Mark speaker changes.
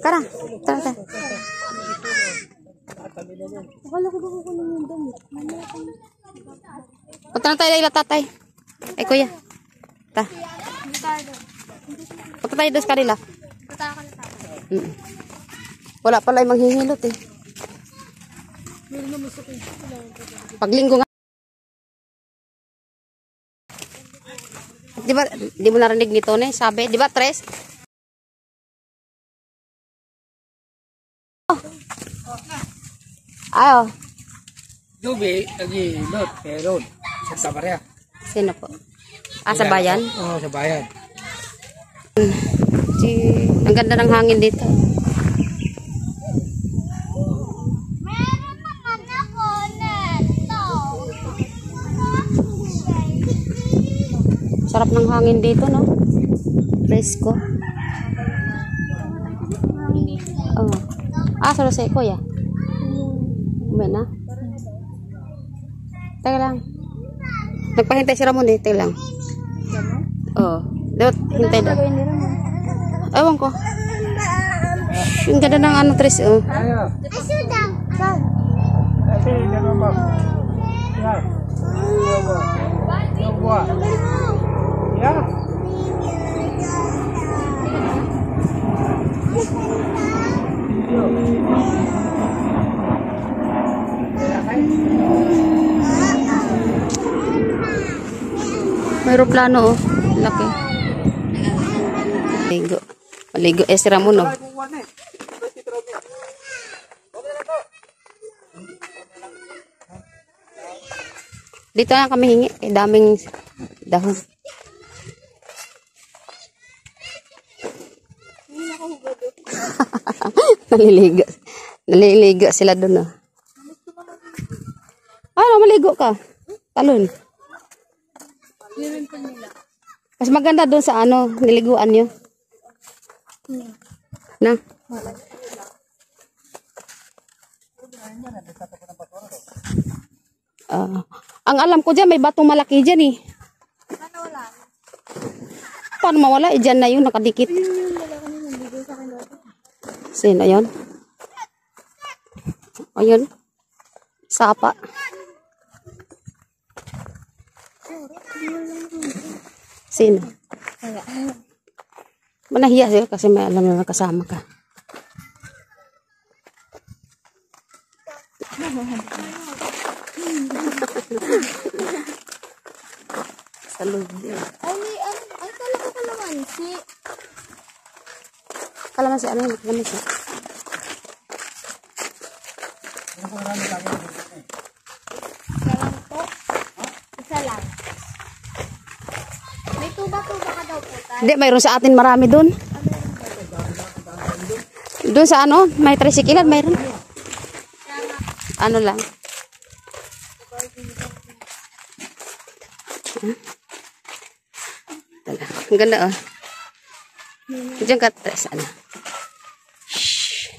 Speaker 1: Kara, tara, tara.
Speaker 2: Akala ko ba kukunin yung damit?
Speaker 1: Punta na tayo ila tatay. Ay, kuya. Ta. Punta tayo doon sa kanila. Wala pala yung manghihilot eh. Paglinggo nga. Di mo narinig nito ne? Sabi, di ba, Tres? Ayo.
Speaker 3: Dubi, lagi lot, pero sa Samaria.
Speaker 1: Sino po? Ah, sa bayan?
Speaker 3: Oo, sa bayan.
Speaker 1: Ang ganda ng hangin dito.
Speaker 2: Meron naman ako neto.
Speaker 1: Sarap ng hangin dito, no? Fresco. Oh. Ah, solo sa kuya. Uwi na. Teka lang. Nagpahintay si Ramon eh. Teka lang. Oo. Dapat hintay daw. Ewan ko. Yung ganda ng ano, Tris. Oh. May aeroplano, oh. Laki. Maligo. Maligo. Si Ramon, oh. Dito na kami hingi. Daming dahon. Naliligo. Naliligo sila doon, oh. Ano, maligo ka? Talon. Mas maganda doon sa ano, niliguan nyo. Na? Ang alam ko dyan, may batong malaki dyan eh. Paano mawala? Dyan na yun, nakadikit. Sino yun? Ayun. Sapa. Sino? Manahiya siya kasi may alam na kasama ka. Salud.
Speaker 2: Ay, kala ko kalamansi.
Speaker 1: Kalamansi, ano yun? Kalamansi.
Speaker 2: Isa lang po. Isa lang. May tuba-tuba ka daw po tayo.
Speaker 1: Hindi, mayroon sa atin marami doon. Doon sa ano, may tricycle, mayroon. Ano lang. Ang ganda, oh. Diyan ka, ano. Shhh.